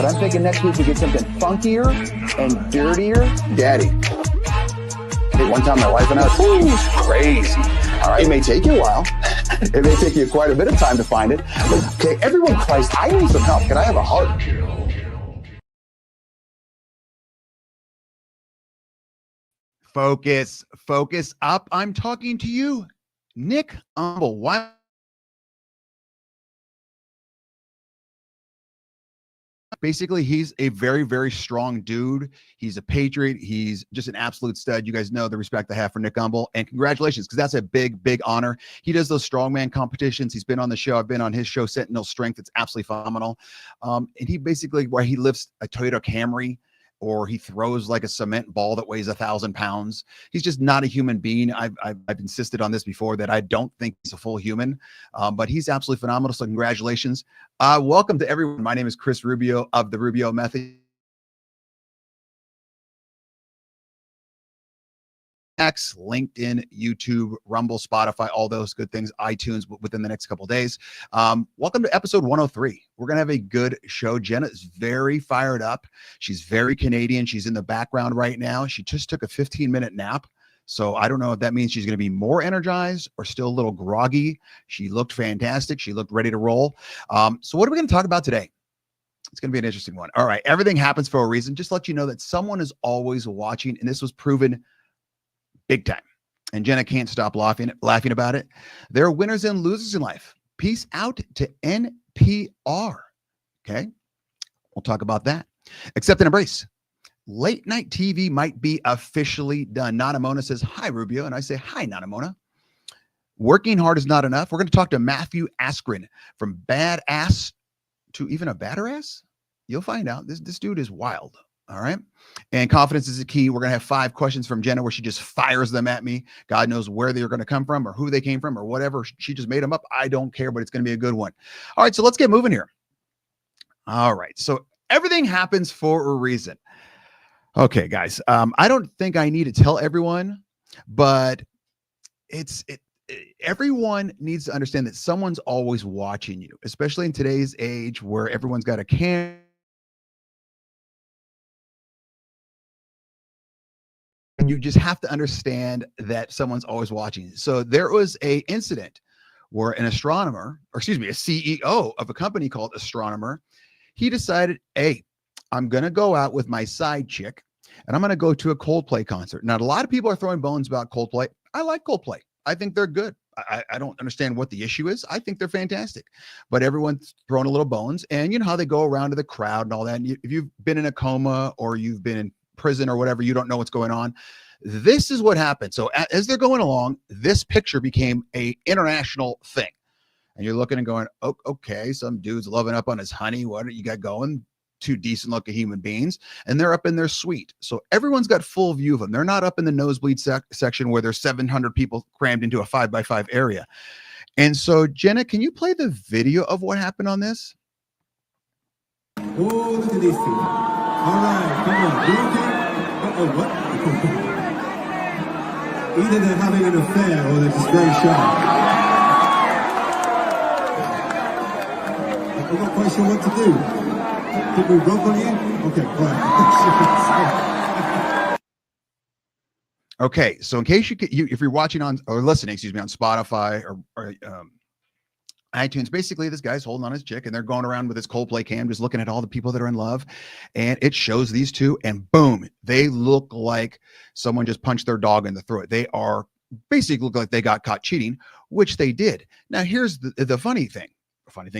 I'm thinking next week we get something funkier and dirtier. Daddy. Hey, one time my wife and I, was crazy. All right, it may take you a while. It may take you quite a bit of time to find it. But, okay, everyone, Christ, I need some help. Can I have a heart? Focus up. I'm talking to you, Nick Humble. Why? Basically, he's a very, very strong dude. He's a patriot. He's just an absolute stud. You guys know the respect I have for Nick Humble, and congratulations, because that's a big, big honor. He does those strongman competitions. He's been on the show. I've been on his show, Sentinel Strength. It's absolutely phenomenal. And he basically, where he lifts a Toyota Camry, or he throws like a cement ball that weighs 1,000 pounds. He's just not a human being. I've insisted on this before, that I don't think he's a full human, but he's absolutely phenomenal. So congratulations. Welcome to everyone. My name is Chris Rubio of the Rubio Method. X, LinkedIn, YouTube, Rumble, Spotify, all those good things, iTunes within the next couple of days. Welcome to episode 103. We're going to have a good show. Jenna is very fired up. She's very Canadian. She's in the background right now. She just took a 15-minute nap. So I don't know if that means she's going to be more energized or still a little groggy. She looked fantastic. She looked ready to roll. So what are we going to talk about today? It's going to be an interesting one. All right. Everything happens for a reason. Just to let you know that someone is always watching, and this was proven big time. And Jenna can't stop laughing about it. There are winners and losers in life. Peace out to NPR. Okay. We'll talk about that. Accept and embrace. Late night TV might be officially done. Nanamona says, hi, Rubio. And I say, hi, Nanamona. Working hard is not enough. We're going to talk to Matthew Askren, from badass to even a badder ass. You'll find out. This dude is wild. All right. And confidence is the key. We're going to have 5 questions from Jenna where she just fires them at me. God knows where they're going to come from or who they came from or whatever. She just made them up. I don't care, but it's going to be a good one. All right. So let's get moving here. All right. So everything happens for a reason. Okay, guys. I don't think I need to tell everyone, but everyone needs to understand that someone's always watching you, especially in today's age where everyone's got a camera. And you just have to understand that someone's always watching. So there was a incident where an astronomer, or excuse me, a CEO of a company called Astronomer, he decided, hey, I'm going to go out with my side chick and I'm going to go to a Coldplay concert. Now, a lot of people are throwing bones about Coldplay. I like Coldplay. I think they're good. I don't understand what the issue is. I think they're fantastic, but everyone's throwing a little bones, and you know how they go around to the crowd and all that. And if you've been in a coma or you've been in prison or whatever, you don't know what's going on. This is what happened. So as they're going along, this picture became a international thing. And you're looking and going, oh, okay, some dude's loving up on his honey. What do you got going? 2 decent looking human beings, and they're up in their suite. So everyone's got full view of them. They're not up in the nosebleed section where there's 700 people crammed into a 5x5 area. And so, Jenna, can you play the video of what happened on this? Oh, look at these two. All right, come on. You okay? Uh-oh, what? Either they're having an affair or they're just very shy. I'm not quite sure what to do. Did we rock on you? Okay, all right. Okay, so in case if you're watching on or listening, excuse me, on Spotify or iTunes, basically this guy's holding on his chick and they're going around with his Coldplay cam, just looking at all the people that are in love, and it shows these two, and boom, they look like someone just punched their dog in the throat. They are basically look like they got caught cheating, which they did. Now here's the funny thing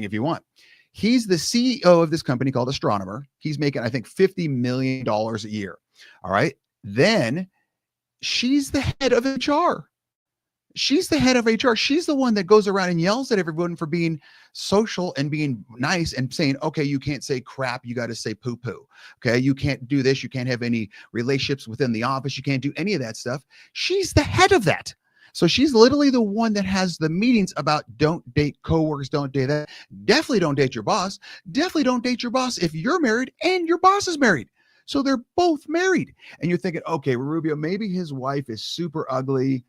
if you want. He's the CEO of this company called Astronomer. He's making, I think, $50 million a year. All right. Then she's the head of HR. She's the head of HR. She's the one that goes around and yells at everyone for being social and being nice and saying, okay, you can't say crap. You got to say poo poo. Okay. You can't do this. You can't have any relationships within the office. You can't do any of that stuff. She's the head of that. So she's literally the one that has the meetings about don't date coworkers, don't date that. Definitely don't date your boss. Definitely don't date your boss if you're married and your boss is married. So they're both married. And you're thinking, okay, Rubio, maybe his wife is super ugly.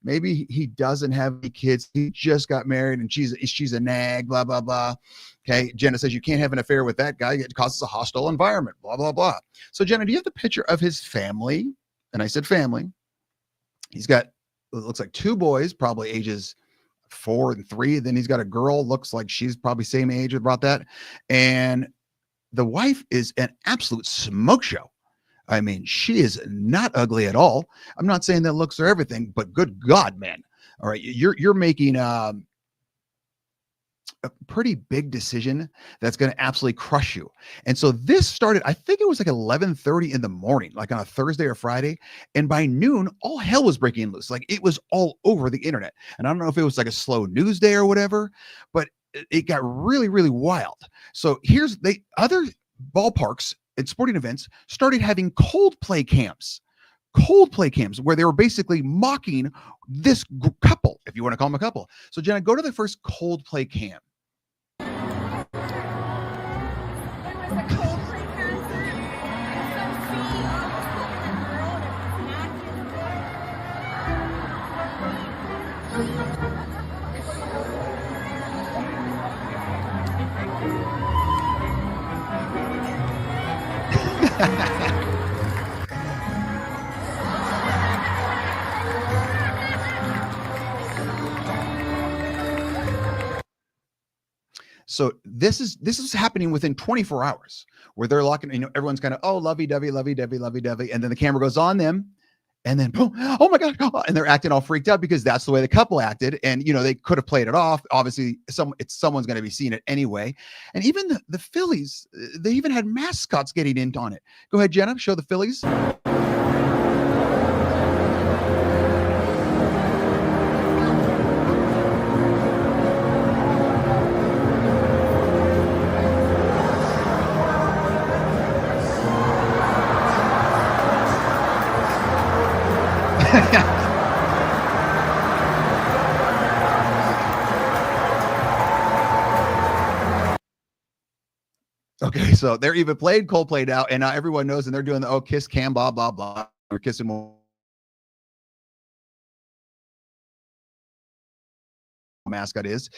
Maybe he doesn't have any kids. He just got married and she's a nag, blah, blah, blah. Okay. Jenna says you can't have an affair with that guy. It causes a hostile environment, blah, blah, blah. So Jenna, do you have the picture of his family? And I said family. He's got, it looks like 2 boys, probably ages 4 and 3. Then he's got a girl, looks like she's probably same age about that. And the wife is an absolute smoke show. I mean, she is not ugly at all. I'm not saying that looks are everything, but good God, man. All right. You're making a pretty big decision that's going to absolutely crush you. And so this started, I think it was like 11:30 in the morning, like on a Thursday or Friday. And by noon, all hell was breaking loose. Like it was all over the internet. And I don't know if it was like a slow news day or whatever, but it got really, really wild. So here's the other ballparks and sporting events started having Coldplay camps where they were basically mocking this couple, if you want to call them a couple. So Jenna, go to the first Coldplay camp. So this is happening within 24 hours where they're locking, everyone's kind of, oh, lovey-dovey, lovey-dovey, lovey-dovey. And then the camera goes on them and then boom, oh my God. And they're acting all freaked out because that's the way the couple acted. And, they could have played it off. Obviously someone's going to be seeing it anyway. And even the Phillies, they even had mascots getting in on it. Go ahead, Jenna, show the Phillies. Okay, so they're even played Coldplay now, and now everyone knows, and they're doing the kiss cam, blah blah blah. We're kissing more. Mascot is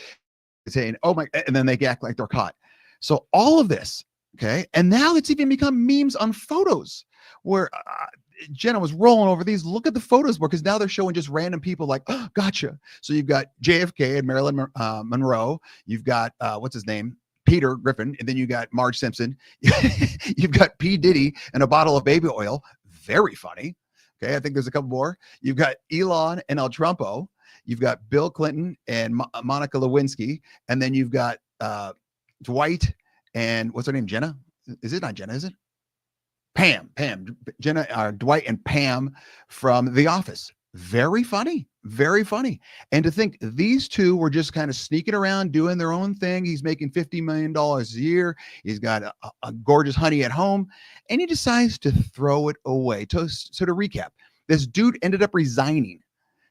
saying, "Oh my," and then they act like they're caught. So all of this, okay, and now it's even become memes on photos where Jenna was rolling over these. Look at the photos because now they're showing just random people like, oh, gotcha. So you've got JFK and Marilyn Monroe. You've got what's his name? Peter Griffin, and then you got Marge Simpson. You've got P. Diddy and a bottle of baby oil. Very funny. Okay, I think there's a couple more. You've got Elon and El Trumpo. You've got Bill Clinton and Monica Lewinsky, and then you've got Dwight and what's her name? Jenna? Is it not Jenna? Is it Pam? Jenna, Dwight and Pam from The Office. Very funny. Very funny. And to think these two were just kind of sneaking around doing their own thing. He's making $50 million a year. He's got a gorgeous honey at home, and he decides to throw it away. So to recap, this dude ended up resigning.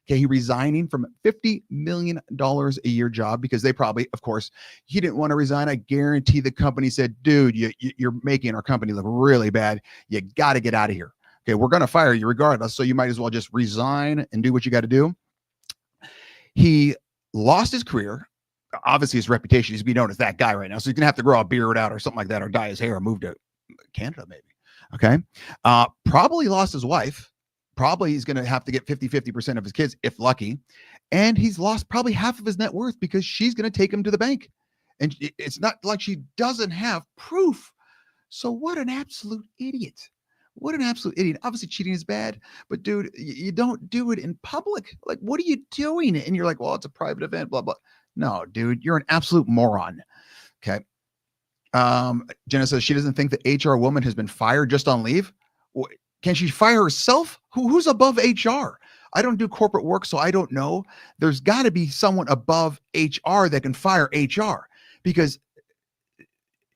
Okay, he resigning from a $50 million a year job because they probably, of course, he didn't want to resign. I guarantee the company said, dude, you're making our company look really bad. You got to get out of here. Okay, we're going to fire you regardless, so you might as well just resign and do what you got to do. He lost his career. Obviously, his reputation is to be known as that guy right now. So he's going to have to grow a beard out or something like that, or dye his hair or move to Canada, maybe. Okay. Probably lost his wife. Probably he's going to have to get 50% of his kids, if lucky. And he's lost probably half of his net worth because she's going to take him to the bank. And it's not like she doesn't have proof. So what an absolute idiot. What an absolute idiot. Obviously, cheating is bad, but dude, you don't do it in public. Like, what are you doing? And you're like, well, it's a private event, blah, blah. No, dude, you're an absolute moron. Okay. Jenna says she doesn't think the HR woman has been fired just on leave. Can she fire herself? Who's above HR? I don't do corporate work, so I don't know. There's got to be someone above HR that can fire HR because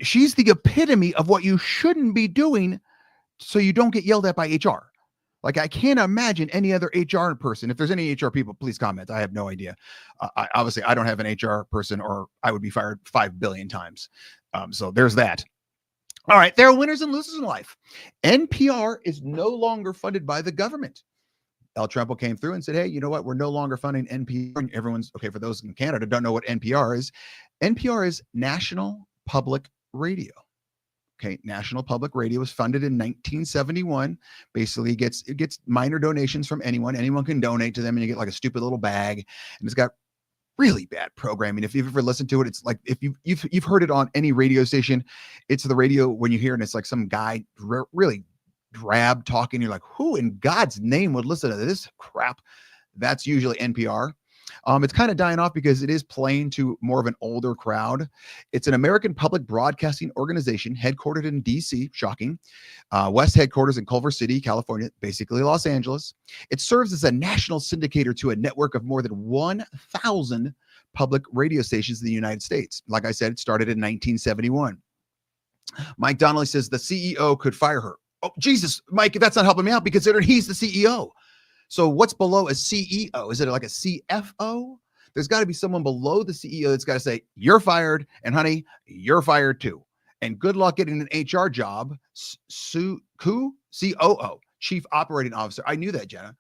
she's the epitome of what you shouldn't be doing so you don't get yelled at by HR. Like, I can't imagine any other HR person. If there's any HR people, please comment. I have no idea. Obviously, I don't have an HR person or I would be fired 5 billion times. So there's that. All right. There are winners and losers in life. NPR is no longer funded by the government. El Trumpo came through and said, hey, you know what? We're no longer funding NPR. And everyone's okay. For those in Canada don't know what NPR is National Public Radio. Okay, National Public Radio was funded in 1971. Basically, it gets minor donations from anyone. Anyone can donate to them, and you get like a stupid little bag. And it's got really bad programming. If you've ever listened to it, it's like if you've heard it on any radio station, it's the radio when you hear it, and it's like some guy really drab talking. You're like, who in God's name would listen to this crap? That's usually NPR. It's kind of dying off because it is playing to more of an older crowd. It's an American public broadcasting organization headquartered in DC, shocking. West headquarters in Culver City, California, basically Los Angeles. It serves as a national syndicator to a network of more than 1,000 public radio stations in the United States. Like I said, it started in 1971. Mike Donnelly says the CEO could fire her. Oh, Jesus, Mike, that's not helping me out because he's the CEO. So what's below a CEO? Is it like a CFO? There's got to be someone below the CEO that's got to say, you're fired, and honey, you're fired too. And good luck getting an HR job. COO, Chief Operating Officer. I knew that, Jenna.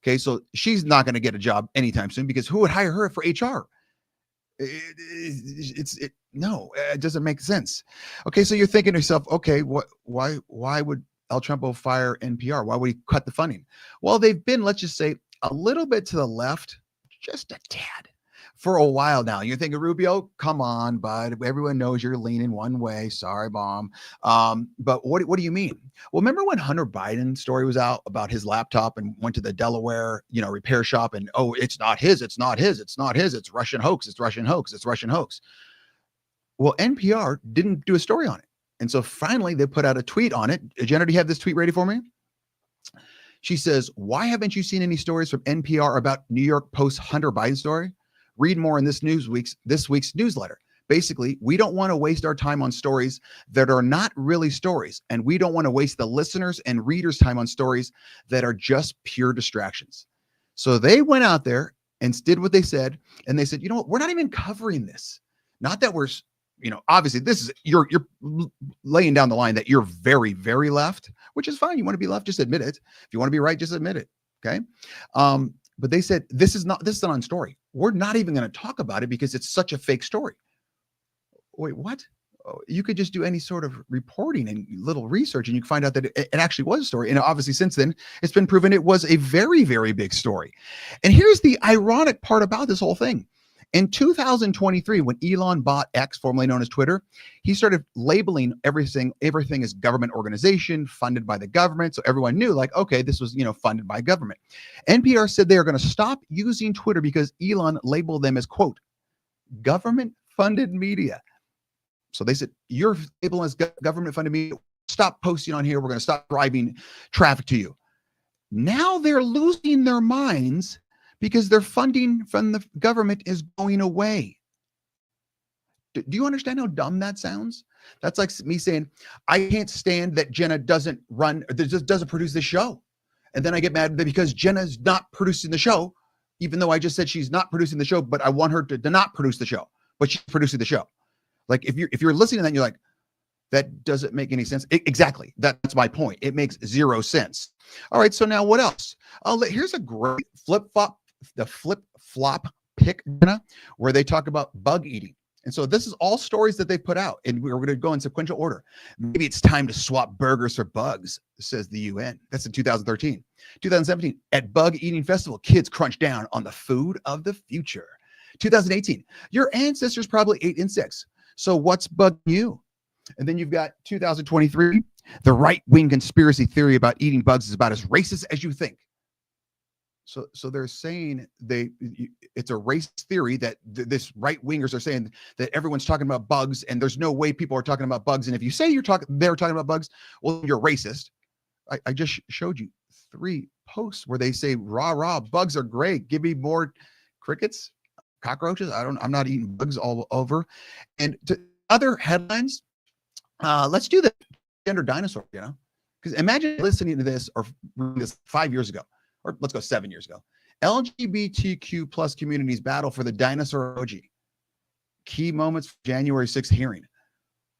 Okay, so she's not going to get a job anytime soon because who would hire her for HR? No, it doesn't make sense. Okay, so you're thinking to yourself, okay, why would El Trumpo fire NPR? Why would he cut the funding? Well, they've been, let's just say, a little bit to the left, just a tad, for a while now. You're thinking, Rubio, come on, bud. Everyone knows you're leaning one way. Sorry, bomb. But what do you mean? Well, remember when Hunter Biden's story was out about his laptop and went to the Delaware, repair shop and, oh, it's not his. It's Russian hoax. It's Russian hoax. Well, NPR didn't do a story on it. And so finally, they put out a tweet on it. Jenna, do you have this tweet ready for me? She says, why haven't you seen any stories from NPR about New York Post Hunter Biden story? Read more in this week's newsletter. Basically, we don't want to waste our time on stories that are not really stories. And we don't want to waste the listeners' and readers' time on stories that are just pure distractions. So they went out there and did what they said. And they said, you know what? We're not even covering this. Not that we're... obviously this is, you're laying down the line that you're very, very left, which is fine. You want to be left, just admit it. If you want to be right, just admit it. Okay. But they said, this is not on story. We're not even going to talk about it because it's such a fake story. Wait, what? Oh, you could just do any sort of reporting and little research and you can find out that it actually was a story. And obviously since then it's been proven it was a very, very big story. And here's the ironic part about this whole thing. In 2023, when Elon bought X, formerly known as Twitter, he started labeling everything as government organization funded by the government. So everyone knew, like, okay, this was, funded by government. NPR said they are going to stop using Twitter because Elon labeled them as, quote, government funded media. So they said, you're labeled as government funded media. Stop posting on here. We're going to stop driving traffic to you. Now they're losing their minds because their funding from the government is going away. Do you understand how dumb that sounds? That's like me saying, I can't stand that Jenna doesn't produce this show. And then I get mad because Jenna's not producing the show, even though I just said she's not producing the show, but I want her to not produce the show, but she's producing the show. Like if you're listening to that and you're like, that doesn't make any sense. Exactly. That's my point. It makes zero sense. All right. So now what else? Here's a great flip-flop pick, where they talk about bug eating. And so this is all stories that they put out, and we're going to go in sequential order. Maybe it's time to swap burgers for bugs, says the UN. That's in 2013. 2017, at Bug Eating Festival, kids crunch down on the food of the future. 2018, your ancestors probably ate insects. So what's bugging you? And then you've got 2023, the right-wing conspiracy theory about eating bugs is about as racist as you think. So they're saying it's a racist theory that this right-wingers are saying that everyone's talking about bugs and there's no way people are talking about bugs. And if you say they're talking about bugs, well, you're racist. I just showed you 3 posts where they say, rah, bugs are great. Give me more crickets, cockroaches. I'm not eating bugs all over. And to other headlines, let's do the gender dinosaur, because imagine listening to this or reading this 5 years ago. Or let's go 7 years ago. LGBTQ plus communities battle for the dinosaur emoji. Key moments for January 6th hearing.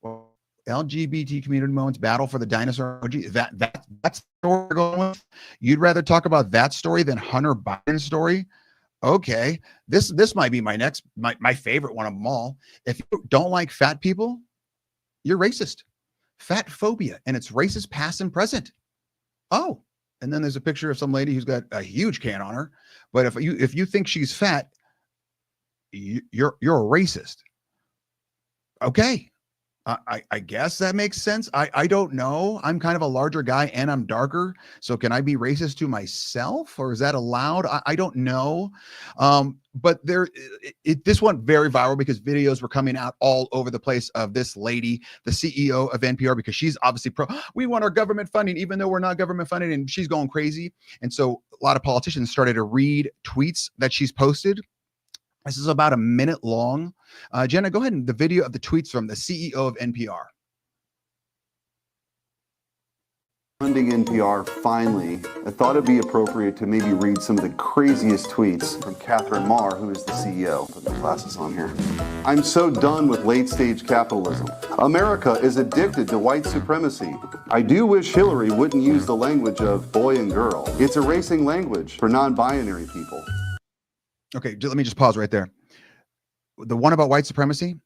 Well, LGBT community moments battle for the dinosaur emoji. That's where we're going with. You'd rather talk about that story than Hunter Biden's story? Okay, this might be my favorite one of them all. If you don't like fat people, you're racist. Fat phobia, and it's racist past and present. Oh, and then there's a picture of some lady who's got a huge can on her. But if you think she's fat, you're a racist. Okay. I guess that makes sense. I don't know. I'm kind of a larger guy and I'm darker. So can I be racist to myself, or is that allowed? I don't know. But this went very viral because videos were coming out all over the place of this lady, the CEO of NPR, because she's obviously we want our government funding, even though we're not government funded, and she's going crazy. And so a lot of politicians started to read tweets that she's posted. This is about a minute long. Jenna, go ahead and the video of the tweets from the CEO of NPR. Funding NPR, finally, I thought it'd be appropriate to maybe read some of the craziest tweets from Catherine Marr, who is the CEO. Put my glasses on here. I'm so done with late-stage capitalism. America is addicted to white supremacy. I do wish Hillary wouldn't use the language of boy and girl. It's erasing language for non-binary people. Okay, let me just pause right there. The one about white supremacy,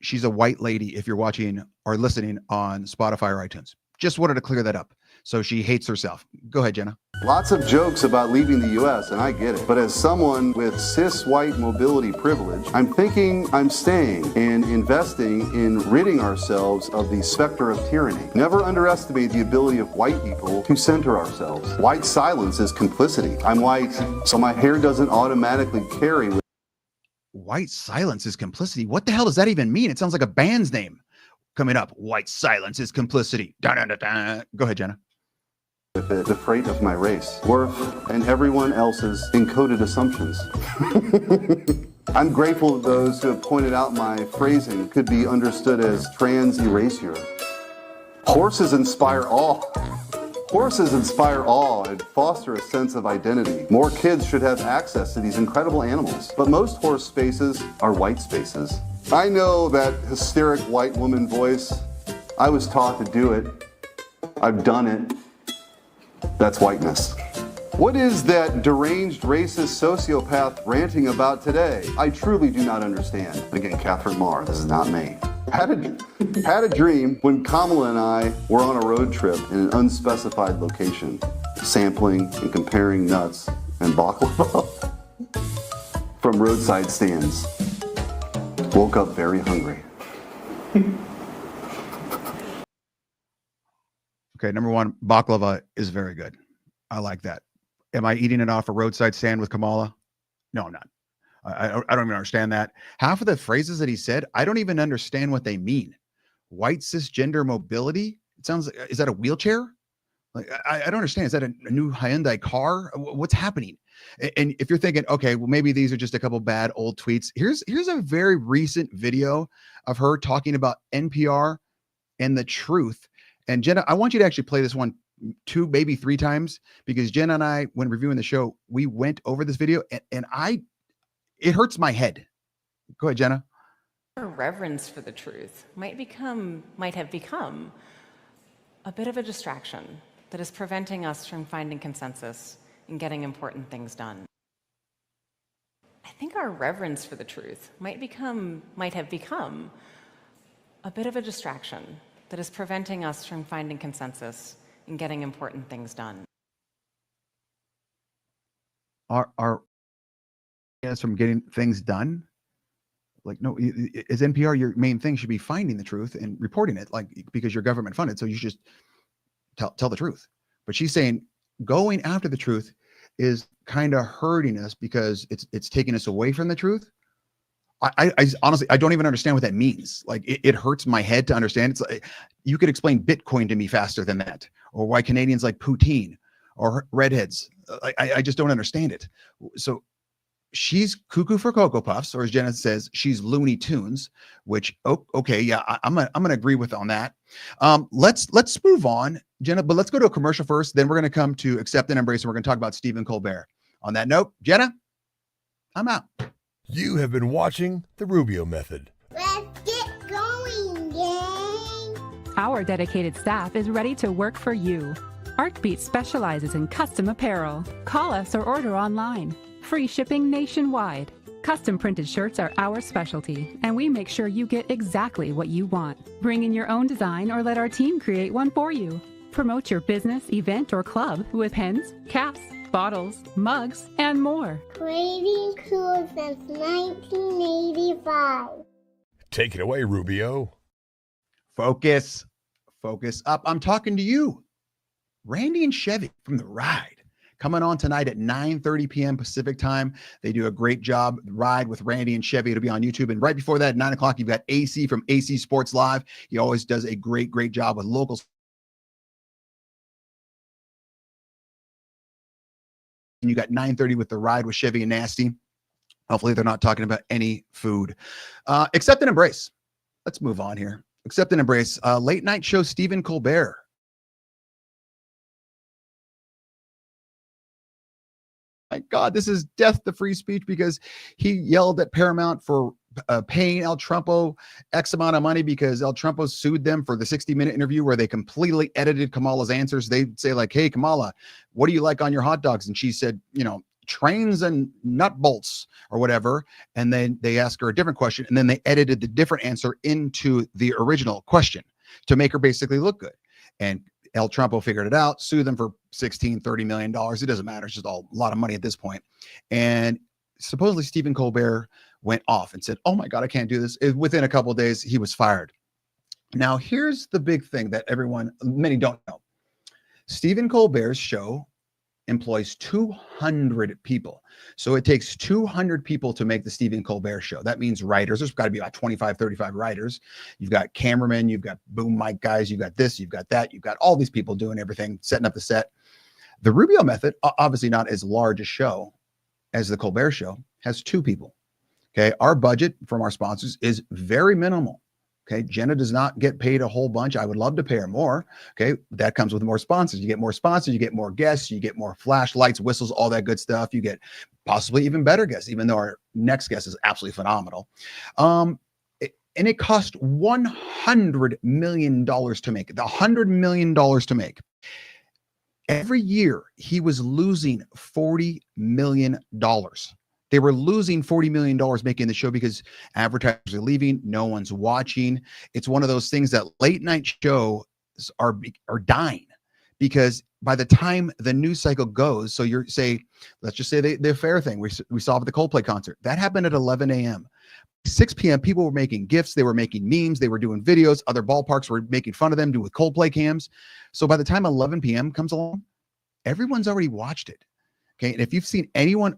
she's a white lady if you're watching or listening on Spotify or iTunes. Just wanted to clear that up. So she hates herself. Go ahead, Jenna. Lots of jokes about leaving the U.S., and I get it. But as someone with cis white mobility privilege, I'm thinking I'm staying and investing in ridding ourselves of the specter of tyranny. Never underestimate the ability of white people to center ourselves. White silence is complicity. I'm white, so my hair doesn't automatically carry with White silence is complicity. What the hell does that even mean? It sounds like a band's name. Coming up, white silence is complicity. Go ahead, Jenna. With it, the freight of my race, worth, and everyone else's encoded assumptions. I'm grateful to those who have pointed out my phrasing could be understood as trans erasure. Horses inspire awe. Horses inspire awe and foster a sense of identity. More kids should have access to these incredible animals, but most horse spaces are white spaces. I know that hysteric white woman voice. I was taught to do it. I've done it. That's whiteness. What is that deranged racist sociopath ranting about today? I truly do not understand. Again, Catherine Marr, this is not me. Had a dream when Kamala and I were on a road trip in an unspecified location, sampling and comparing nuts and baklava from roadside stands. Woke up very hungry. Okay, number one, baklava is very good. I like that. Am I eating it off a roadside stand with Kamala? No, I'm not. I don't even understand that. Half of the phrases that he said, I don't even understand what they mean. White cisgender mobility? It sounds like, is that a wheelchair? Like, I don't understand. Is that a new Hyundai car? What's happening? And if you're thinking, okay, well, maybe these are just a couple bad old tweets. Here's a very recent video of her talking about NPR and the truth. And Jenna, I want you to actually play this one 2, maybe 3 times, because Jenna and I, when reviewing the show, we went over this video and it hurts my head. Go ahead, Jenna. Our reverence for the truth might have become a bit of a distraction that is preventing us from finding consensus and getting important things done. I think our reverence for the truth might have become a bit of a distraction that is preventing us from finding consensus and getting important things done. Our us from getting things done? Like, no, as NPR, your main thing should be finding the truth and reporting it, like, because you're government funded, so you just tell the truth. But she's saying going after the truth is kind of hurting us because it's taking us away from the truth. I honestly, I don't even understand what that means. Like, it hurts my head to understand. It's like, you could explain Bitcoin to me faster than that, or why Canadians like poutine or redheads. I just don't understand it. So she's cuckoo for Cocoa Puffs, or as Jenna says, she's Looney Tunes, which, okay, yeah, I'm gonna agree with on that. Let's move on, Jenna, but let's go to a commercial first. Then we're gonna come to Accept and Embrace, and we're gonna talk about Stephen Colbert. On that note, Jenna, I'm out. You have been watching The Rubio Method. Let's get going, gang! Our dedicated staff is ready to work for you. Artbeat specializes in custom apparel. Call us or order online. Free shipping nationwide. Custom printed shirts are our specialty, and we make sure you get exactly what you want. Bring in your own design or let our team create one for you. Promote your business, event, or club with pens, caps, bottles, mugs, and more. Creating cool since 1985. Take it away, Rubio. Focus up. I'm talking to you. Randy and Chevy from The Ride. Coming on tonight at 9:30 p.m. Pacific time. They do a great job. Ride with Randy and Chevy. It'll be on YouTube. And right before that, at 9 o'clock, you've got AC from AC Sports Live. He always does a great job with locals. And you got 9:30 with The Ride with Chevy and Nasty. Hopefully they're not talking about any food. Accept and Embrace. Let's move on here. Accept and Embrace. Late night show Stephen Colbert. My God, this is death to free speech because he yelled at Paramount for paying El Trumpo X amount of money because El Trumpo sued them for the 60-minute interview where they completely edited Kamala's answers. They'd say like, hey, Kamala, what do you like on your hot dogs? And she said, trains and nut bolts or whatever. And then they asked her a different question. And then they edited the different answer into the original question to make her basically look good. And El Trumpo figured it out, sued them for $30 million. It doesn't matter. It's just a lot of money at this point. And supposedly Stephen Colbert went off and said, oh my God, I can't do this. Within a couple of days, he was fired. Now, here's the big thing that many don't know. Stephen Colbert's show employs 200 people. So it takes 200 people to make the Stephen Colbert show. That means writers. There's got to be about 25, 35 writers. You've got cameramen, you've got boom mic guys, you've got this, you've got that, you've got all these people doing everything, setting up the set. The Rubio Method, obviously not as large a show as the Colbert Show, has 2 people. Okay. Our budget from our sponsors is very minimal. Okay. Jenna does not get paid a whole bunch. I would love to pay her more. Okay. That comes with more sponsors. You get more sponsors, you get more guests, you get more flashlights, whistles, all that good stuff. You get possibly even better guests, even though our next guest is absolutely phenomenal. And it cost $100 million to make it. $100 million to make. Every year he was losing $40 million. They were losing $40 million making the show because advertisers are leaving. No one's watching. It's one of those things that late night shows are dying because by the time the news cycle goes, so let's just say the affair thing we saw at the Coldplay concert, that happened at 11 a.m. 6 p.m. people were making GIFs. They were making memes. They were doing videos. Other ballparks were making fun of them with Coldplay cams. So by the time 11 p.m. comes along, everyone's already watched it. Okay. And if you've seen anyone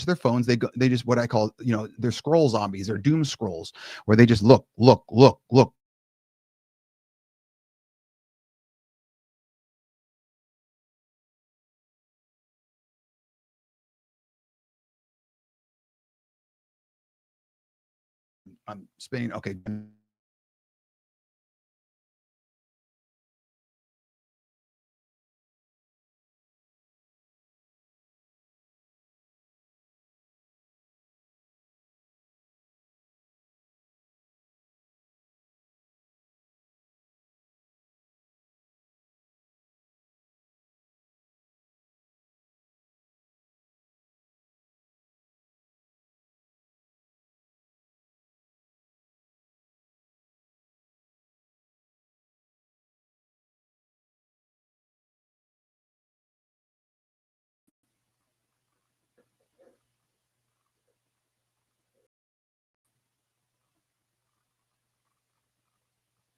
their phones, they just what I call, they're scroll zombies. They're doom scrolls where they just look. I'm spinning. Okay.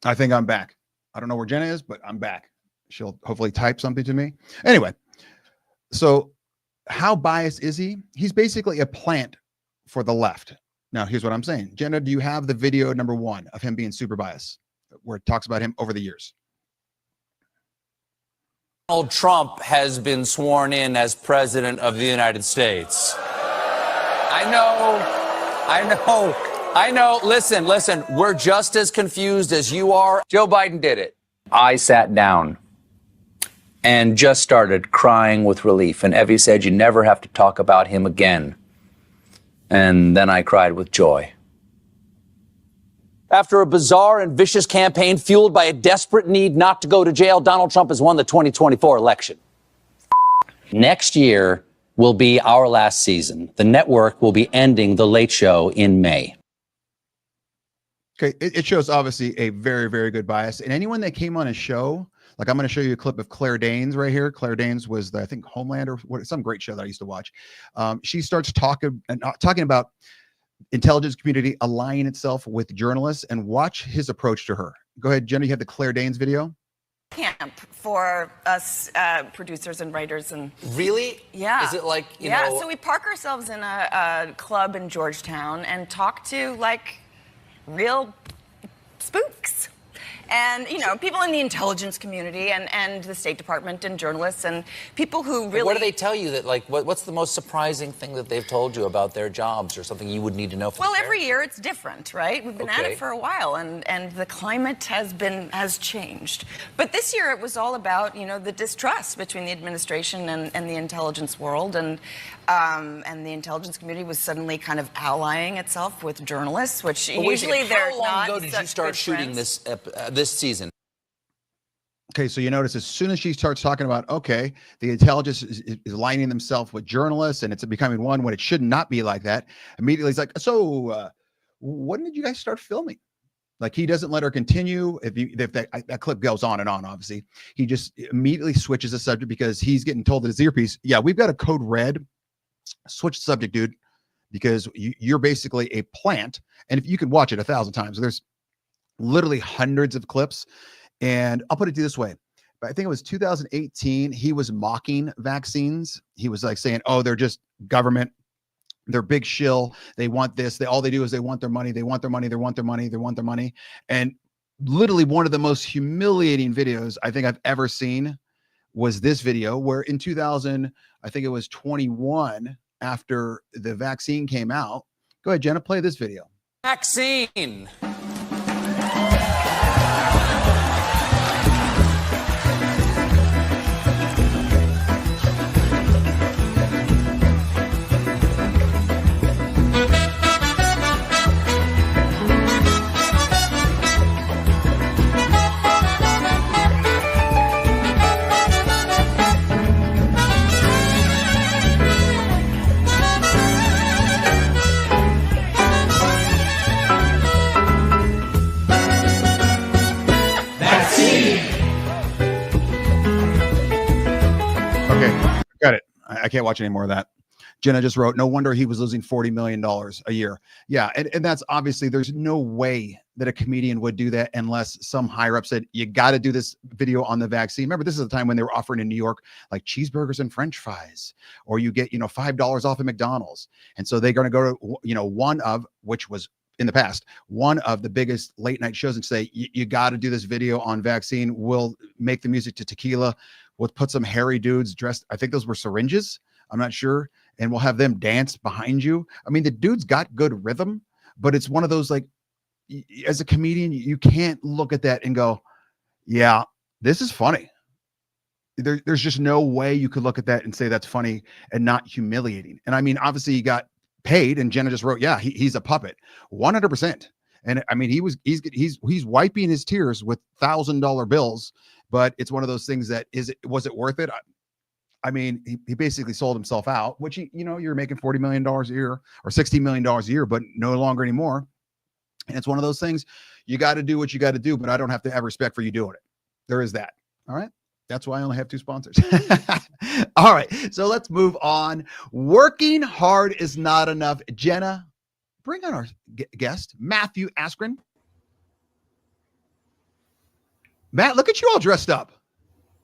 I think I'm back. I don't know where Jenna is, but I'm back. She'll hopefully type something to me. Anyway, so how biased is he? He's basically a plant for the left. Now, here's what I'm saying. Jenna, do you have the video number 1 of him being super biased where it talks about him over the years? Donald Trump has been sworn in as president of the United States. I know. Listen, we're just as confused as you are. Joe Biden did it. I sat down and just started crying with relief. And Evie said, you never have to talk about him again. And then I cried with joy. After a bizarre and vicious campaign fueled by a desperate need not to go to jail, Donald Trump has won the 2024 election. Next year will be our last season. The network will be ending The Late Show in May. Okay, it shows obviously a very, very good bias. And anyone that came on a show, like I'm going to show you a clip of Claire Danes right here. Claire Danes was, I think, Homeland or what, some great show that I used to watch. She starts talking about intelligence community aligning itself with journalists, and watch his approach to her. Go ahead, Jenna, you have the Claire Danes video. Camp for us producers and writers. And Really? yeah. Is it like, you yeah, know? so we park ourselves in a club in Georgetown and talk to like real spooks. And, you know, people in the intelligence community and the State Department and journalists and people who really... What do they tell you that, like, what's the most surprising thing that they've told you about their jobs or something you would need to know from Well, every year it's different, right? We've been at Okay. it for a while, and the climate has changed. But this year it was all about, you know, the distrust between the administration and the intelligence world, and the intelligence community was suddenly kind of allying itself with journalists, which usually they're not. How long ago did you such start good shooting friends. this season? Okay, so you notice as soon as she starts talking about, okay, the intelligence is aligning themselves with journalists and it's becoming one when it should not be like that, immediately he's like, so when did you guys start filming? Like, he doesn't let her continue. If that clip goes on and on, obviously, he just immediately switches the subject because he's getting told in his earpiece, yeah, we've got a code red. Switch the subject, dude, because you're basically a plant. And if you can watch it 1,000 times, there's literally hundreds of clips. And I'll put it this way. But I think it was 2018. He was mocking vaccines. He was like saying, oh, they're just government. They're big shill. They want this. All they do is they want their money. They want their money. They want their money. They want their money. And literally one of the most humiliating videos I think I've ever seen was this video where in 2000, I think it was 21, after the vaccine came out. Go ahead, Jenna, play this video. Vaccine. Okay, got it. I can't watch any more of that. Jenna just wrote, no wonder he was losing $40 million a year. Yeah, and that's obviously, there's no way that a comedian would do that unless some higher up said, you got to do this video on the vaccine. Remember, this is the time when they were offering in New York, like cheeseburgers and French fries, or you get, $5 off at McDonald's. And so they're going to go to, one of, which was in the past, one of the biggest late night shows and say, you got to do this video on vaccine. We'll make the music to tequila. We'll put some hairy dudes dressed. I think those were syringes. I'm not sure. And we'll have them dance behind you. I mean, the dude's got good rhythm, but it's one of those, like, as a comedian, you can't look at that and go, yeah, this is funny. There's just no way you could look at that and say that's funny and not humiliating. And I mean, obviously he got paid, and Jenna just wrote, yeah, he's a puppet, 100%. And I mean, he's wiping his tears with $1,000 bills, but it's one of those things that was it worth it? I mean, he basically sold himself out, which you're making $40 million a year or $60 million a year, but no longer anymore. And it's one of those things, you got to do what you got to do, but I don't have to have respect for you doing it. There is that. All right. That's why I only have 2 sponsors. All right. So let's move on. Working hard is not enough. Jenna, bring on our guest, Matthew Askren. Matt, look at you all dressed up.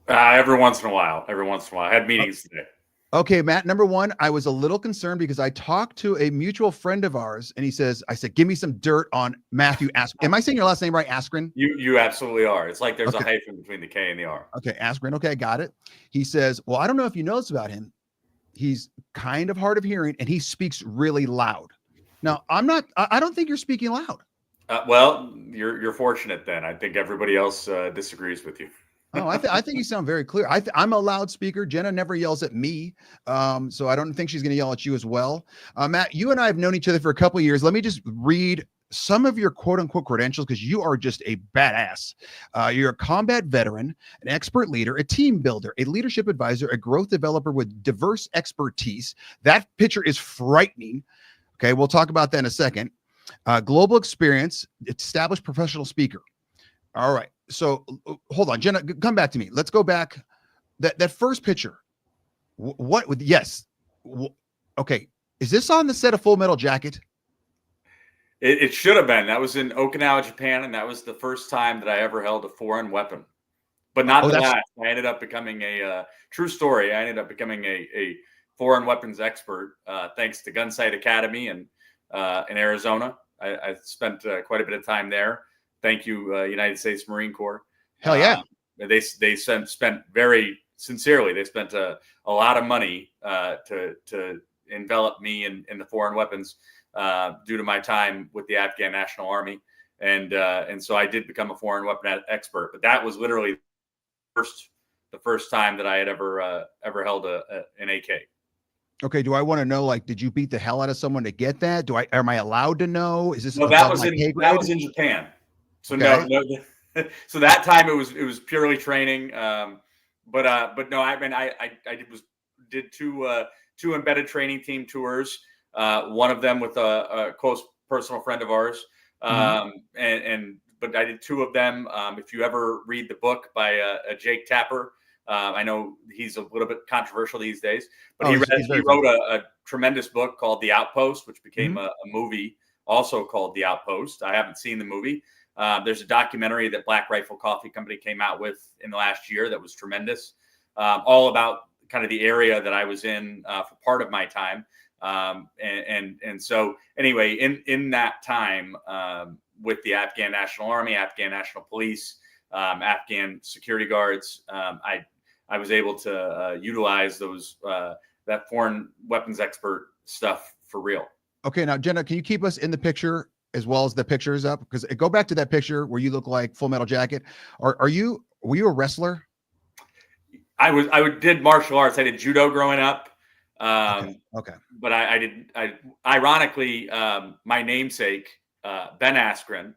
Every once in a while. I had meetings today. Okay, Matt, number one, I was a little concerned because I talked to a mutual friend of ours and I said, give me some dirt on Matthew Askren. Am I saying your last name right, Askren? You absolutely are. It's like there's a hyphen between the K and the R. Okay, Askren. Okay, I got it. He says, well, I don't know if you know this about him. He's kind of hard of hearing and he speaks really loud. Now, I don't think you're speaking loud. Well, you're fortunate then. I think everybody else disagrees with you. Oh, I think you sound very clear. I'm a loudspeaker. Jenna never yells at me. So I don't think she's going to yell at you as well. Matt, you and I have known each other for a couple of years. Let me just read some of your quote unquote credentials, because you are just a badass. You're a combat veteran, an expert leader, a team builder, a leadership advisor, a growth developer with diverse expertise. That picture is frightening. Okay, we'll talk about that in a second. Global experience, established professional speaker. All right. So hold on, Jenna, come back to me. Let's go back. That first picture. What with yes. Okay. Is this on the set of Full Metal Jacket? It should have been. That was in Okinawa, Japan, and that was the first time that I ever held a foreign weapon. But not the last. I ended up becoming true story. I ended up becoming a foreign weapons expert thanks to Gunsight Academy and in Arizona. I spent quite a bit of time there. Thank you, United States Marine Corps. Hell yeah. They spent very sincerely. They spent a lot of money to envelop me in the foreign weapons. Due to my time with the Afghan National Army, and so I did become a foreign weapon expert. But that was literally the first time that I had ever held an AK. Okay, do I want to know? Like, did you beat the hell out of someone to get that? Am I allowed to know? Is this no? That was in Japan. So okay. no. So that time it was purely training. But no, I mean I did two embedded training team tours. One of them with a close personal friend of ours. But I did two of them. If you ever read the book by Jake Tapper, I know he's a little bit controversial these days, but he wrote a tremendous book called The Outpost, which became a movie also called The Outpost. I haven't seen the movie. There's a documentary that Black Rifle Coffee Company came out with in the last year that was tremendous, all about kind of the area that I was in for part of my time. And so anyway, in that time, with the Afghan National Army, Afghan National Police, Afghan security guards, I was able to utilize those that foreign weapons expert stuff for real. Okay, now Jenna, can you keep us in the picture as well as the pictures up? Because go back to that picture where you look like Full Metal Jacket. Were you a wrestler? I did martial arts. I did judo growing up. Okay. But ironically, my namesake, Ben Askren,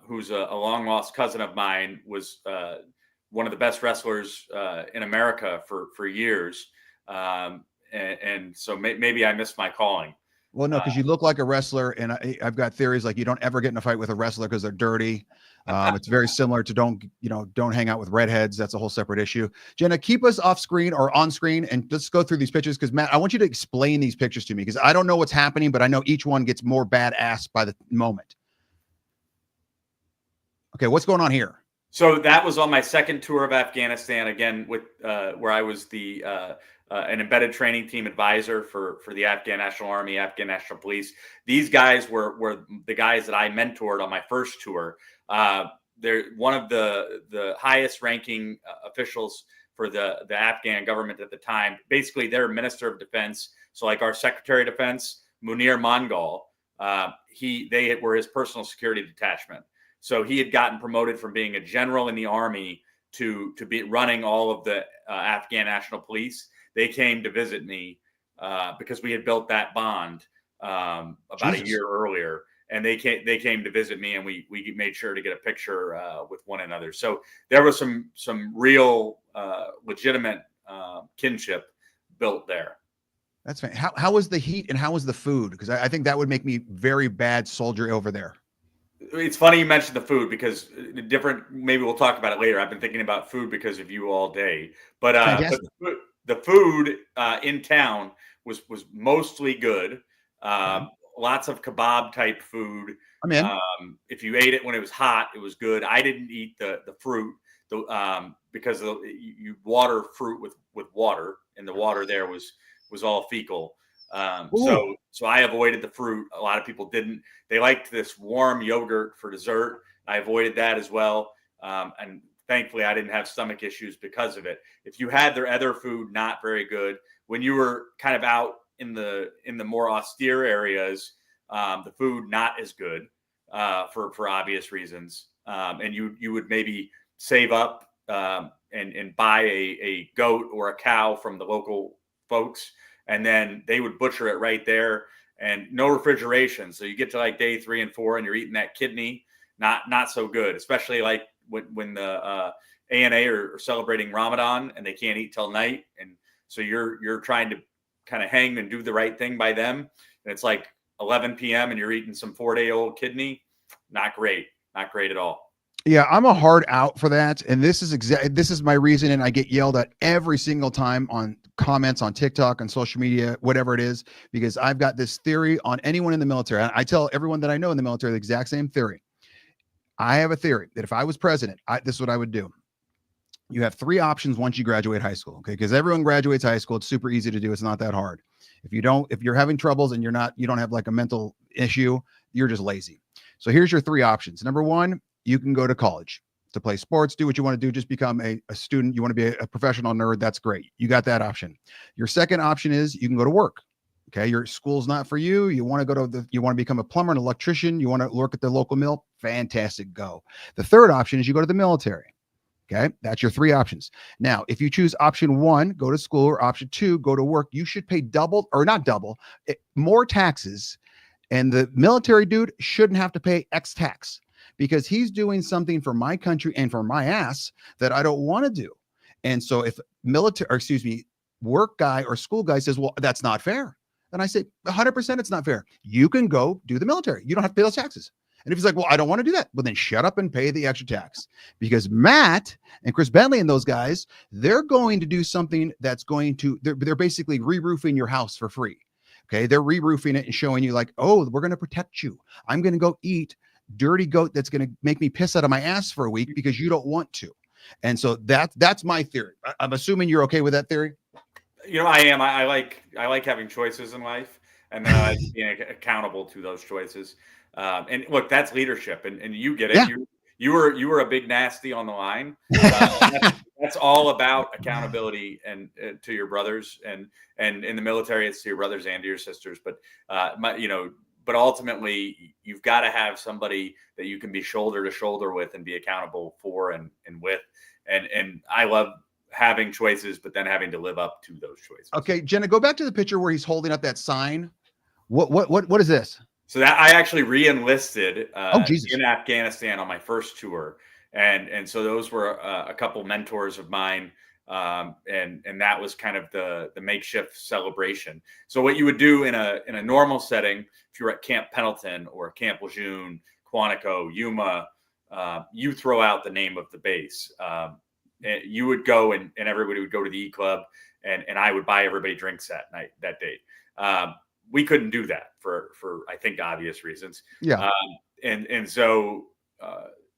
who's a long lost cousin of mine, was one of the best wrestlers in America for years. And so maybe I missed my calling. Well, no, because you look like a wrestler, and I've got theories like you don't ever get in a fight with a wrestler because they're dirty. It's very similar to don't hang out with redheads. That's a whole separate issue. Jenna, keep us off screen or on screen, and let's go through these pictures because Matt, I want you to explain these pictures to me because I don't know what's happening, but I know each one gets more badass by the moment. Okay, what's going on here? So that was on my second tour of Afghanistan, again with where I was an embedded training team advisor for the Afghan National Army, Afghan National Police. These guys were the guys that I mentored on my first tour. They're one of the highest ranking officials for the Afghan government at the time. Basically, they're Minister of Defense. So like our Secretary of Defense, Munir Mangal, they were his personal security detachment. So he had gotten promoted from being a general in the army to be running all of the Afghan National Police. They came to visit me because we had built that bond about a year earlier, and they came to visit me, and we made sure to get a picture with one another. So there was some real legitimate kinship built there. That's fine. How was the heat and how was the food? Because I think that would make me very bad soldier over there. It's funny you mentioned the food because maybe we'll talk about it later. I've been thinking about food because of you all day, but the food in town was mostly good. Lots of kebab type food. I'm in. If you ate it when it was hot, it was good. I didn't eat the fruit because you water fruit with water, and the water there was all fecal. So I avoided the fruit. A lot of people didn't. They liked this warm yogurt for dessert. I avoided that as well. And thankfully, I didn't have stomach issues because of it. If you had their other food, not very good. When you were kind of out in the more austere areas, the food not as good for obvious reasons. And you would maybe save up and buy a goat or a cow from the local folks, and then they would butcher it right there. and no refrigeration. So you get to like day 3 and 4 and you're eating that kidney, not so good, especially like when the ANA are celebrating Ramadan and they can't eat till night. And so you're trying to kind of hang and do the right thing by them. And it's like 11 p.m. and you're eating some 4-day-old kidney. Not great at all. Yeah, I'm a hard out for that. And this is my reason. And I get yelled at every single time on comments on TikTok, on social media, whatever it is, because I've got this theory on anyone in the military. I tell everyone that I know in the military the exact same theory. I have a theory that if I was president, this is what I would do. You have 3 options once you graduate high school, okay? Because everyone graduates high school. It's super easy to do. It's not that hard. If you're having troubles and you don't have like a mental issue, you're just lazy. So here's your 3 options. Number 1, you can go to college to play sports, do what you want to do, just become a student. You want to be a professional nerd. That's great. You got that option. Your second option is you can go to work. Okay. Your school's not for you. You want to you want to become a plumber, an electrician. You want to work at the local mill. Fantastic. Go. The third option is you go to the military. Okay. That's your 3 options. Now, if you choose option 1, go to school, or option 2, go to work, you should pay more taxes. And the military dude shouldn't have to pay X tax because he's doing something for my country and for my ass that I don't want to do. And so if work guy or school guy says, well, that's not fair. Then I say 100% it's not fair. You can go do the military. You don't have to pay those taxes. And if he's like, well, I don't want to do that, well, then shut up and pay the extra tax, because Matt and Chris Bentley and those guys, they're going to do something that's they're basically re-roofing your house for free. Okay. They're re-roofing it and showing you like, oh, we're going to protect you. I'm going to go eat dirty goat that's going to make me piss out of my ass for a week because you don't want to. And so that's my theory. I'm assuming you're okay with that theory. I am. I like having choices in life, and then I like being accountable to those choices. And look, that's leadership, and you get it. Yeah. You were a big nasty on the line. That's all about accountability and to your brothers, and in the military, it's to your brothers and to your sisters. But but ultimately, you've got to have somebody that you can be shoulder to shoulder with and be accountable for and with. And I love having choices, but then having to live up to those choices. Okay, Jenna, go back to the picture where he's holding up that sign. What is this? So that I actually re-enlisted Jesus. in Afghanistan on my first tour, and so those were a couple mentors of mine, and that was kind of the makeshift celebration. So what you would do in a normal setting, if you're at Camp Pendleton or Camp Lejeune, Quantico, Yuma, you throw out the name of the base. You would go and everybody would go to the E Club, and I would buy everybody drinks that day. We couldn't do that for I think obvious reasons. Yeah. And so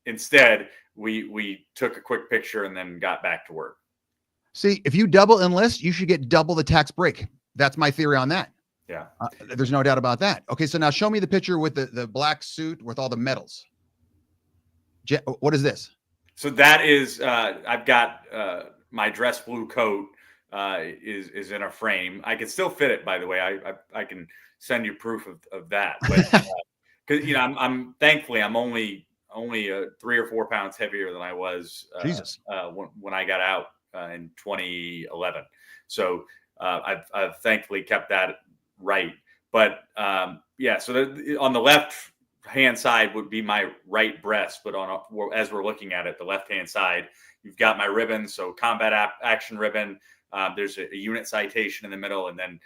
instead we took a quick picture and then got back to work. See, if you double enlist, you should get double the tax break. That's my theory on that. Yeah. There's no doubt about that. Okay. So now show me the picture with the black suit with all the medals. What is this? So that is, I've got my dress blue coat is in a frame. I can still fit it, by the way. I can send you proof of that. But because I'm thankfully I'm only 3 or 4 pounds heavier than I was when I got out in 2011. So I've thankfully kept that right. But so on the left hand side would be my right breast, but as we're looking at it, the left hand side, you've got my ribbon. So combat action ribbon. There's a unit citation in the middle, and then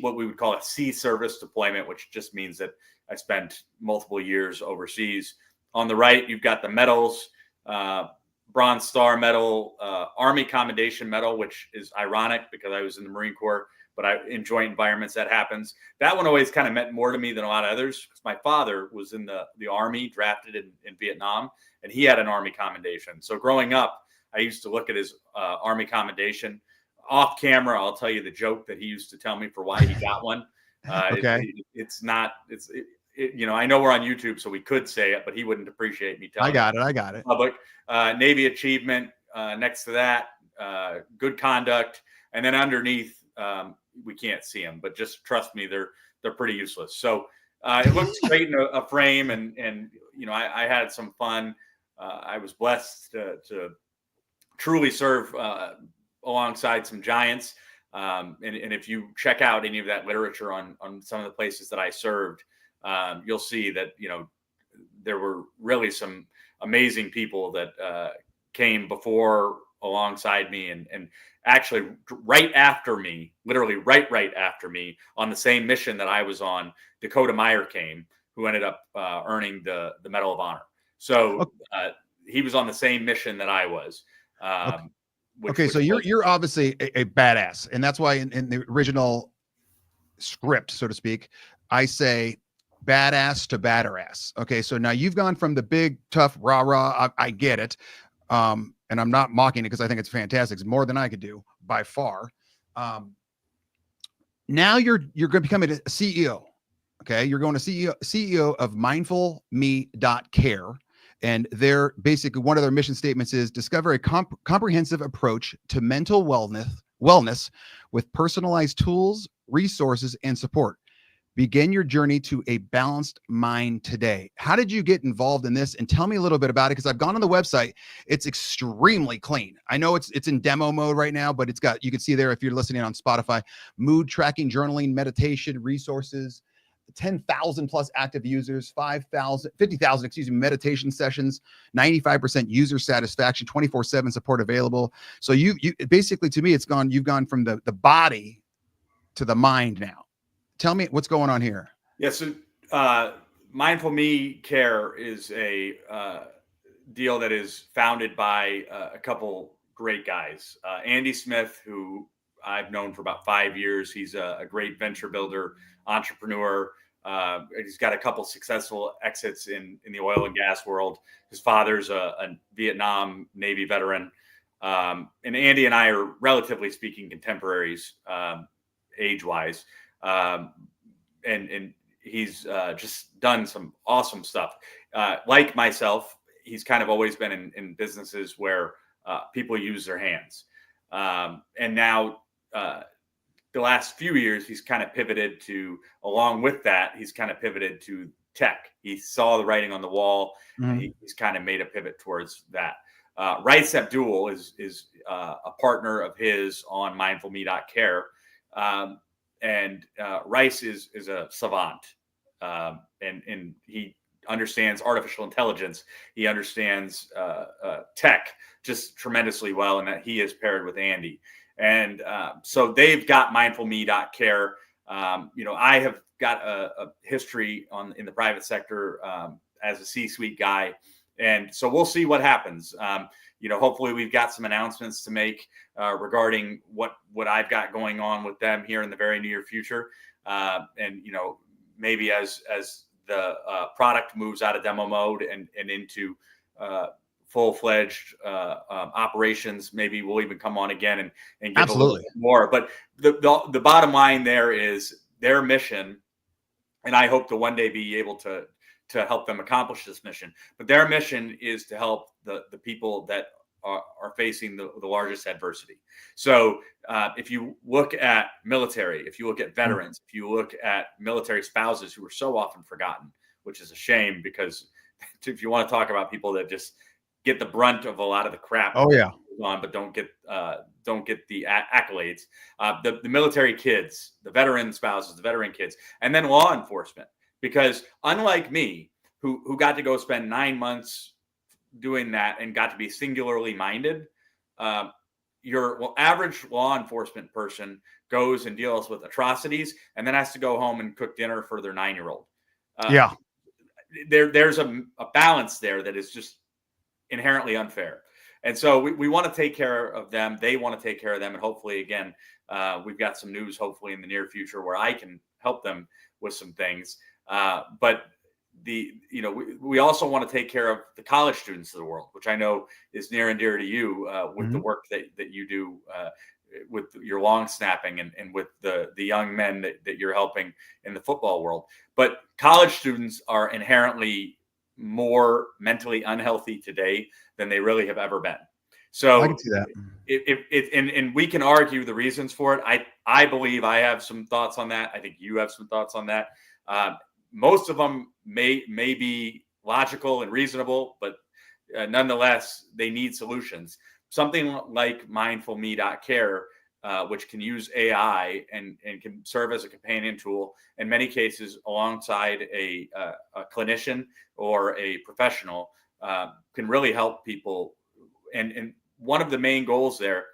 what we would call a sea service deployment, which just means that I spent multiple years overseas. On the right, you've got the medals, Bronze Star Medal, Army Commendation Medal, which is ironic because I was in the Marine Corps, but in joint environments that happens. That one always kind of meant more to me than a lot of others, because my father was in the Army, drafted in Vietnam, and he had an Army Commendation. So growing up, I used to look at his Army Commendation. Off camera, I'll tell you the joke that he used to tell me for why he got one. Okay. I know we're on YouTube, so we could say it, but he wouldn't appreciate me telling I got it. Public Navy achievement. Next to that, good conduct. And then underneath, we can't see them, but just trust me, they're pretty useless. So it looks great in a frame, and I had some fun. I was blessed to truly serve alongside some giants. And if you check out any of that literature on some of the places that I served, you'll see that, there were really some amazing people that came before, alongside me, and actually right after me, literally right after me, on the same mission that I was on. Dakota Meyer came, who ended up earning the Medal of Honor. So he was on the same mission that I was. So you're obviously a badass, and that's why in the original script, so to speak, I say badass to batterass. Okay, so now you've gone from the big tough rah. I get it, and I'm not mocking it because I think it's fantastic. It's more than I could do by far. Now you're going to become a CEO. Okay, you're going to CEO of mindfulme.care. And they're basically, one of their mission statements is discover a comprehensive approach to mental wellness with personalized tools, resources, and support. Begin your journey to a balanced mind today. How did you get involved in this? And tell me a little bit about it, because I've gone on the website. It's extremely clean. I know it's in demo mode right now, but you can see there, if you're listening on Spotify, mood tracking, journaling, meditation, resources, 10,000 plus active users, 50,000 meditation sessions, 95% user satisfaction, 24/7 support available. So you basically, to me, you've gone from the body to the mind now. Tell me what's going on here. Yeah. So Mindful Me Care is a deal that is founded by a couple great guys. Andy Smith, who I've known for about 5 years. He's a great venture builder, entrepreneur. He's got a couple successful exits in the oil and gas world. His father's a Vietnam Navy veteran. And Andy and I are, relatively speaking, contemporaries, age-wise. And he's just done some awesome stuff. Like myself, he's kind of always been in businesses where people use their hands. And now the last few years, he's kind of pivoted to, along with that, he's kind of pivoted to tech. He saw the writing on the wall, and he's kind of made a pivot towards that. Rice Abdul is a partner of his on mindfulme.care. And Rice is a savant, and he understands artificial intelligence. He understands tech just tremendously well, and that he is paired with Andy. And so they've got mindfulme.care. I have got a history in the private sector as a C-suite guy. And so we'll see what happens. Hopefully we've got some announcements to make regarding what I've got going on with them here in the very near future. And maybe as the product moves out of demo mode and into full-fledged operations, maybe we'll even come on again and give Absolutely. a little bit more. But the bottom line there is their mission, and I hope to one day be able to help them accomplish this mission. But their mission is to help the people that are facing the largest adversity. So if you look at military, if you look at veterans, if you look at military spouses who are so often forgotten, which is a shame, because if you want to talk about people that just get the brunt of a lot of the crap, but don't get the accolades, the military kids, the veteran spouses, the veteran kids, and then law enforcement. Because unlike me, who got to go spend 9 months doing that and got to be singularly minded, your average law enforcement person goes and deals with atrocities and then has to go home and cook dinner for their 9-year-old. There's a balance there that is just inherently unfair. And so we want to take care of them. They want to take care of them. And hopefully, again, we've got some news, hopefully in the near future, where I can help them with some things. But we also want to take care of the college students of the world, which I know is near and dear to you with the work that you do with your long snapping and with the young men that you're helping in the football world. But college students are inherently more mentally unhealthy today than they really have ever been. So I can see that. And we can argue the reasons for it. I believe I have some thoughts on that. I think you have some thoughts on that. Most of them may be logical and reasonable, but nonetheless, they need solutions. Something like mindfulme.care which can use AI and can serve as a companion tool in many cases alongside a clinician or a professional, can really help people. And one of the main goals there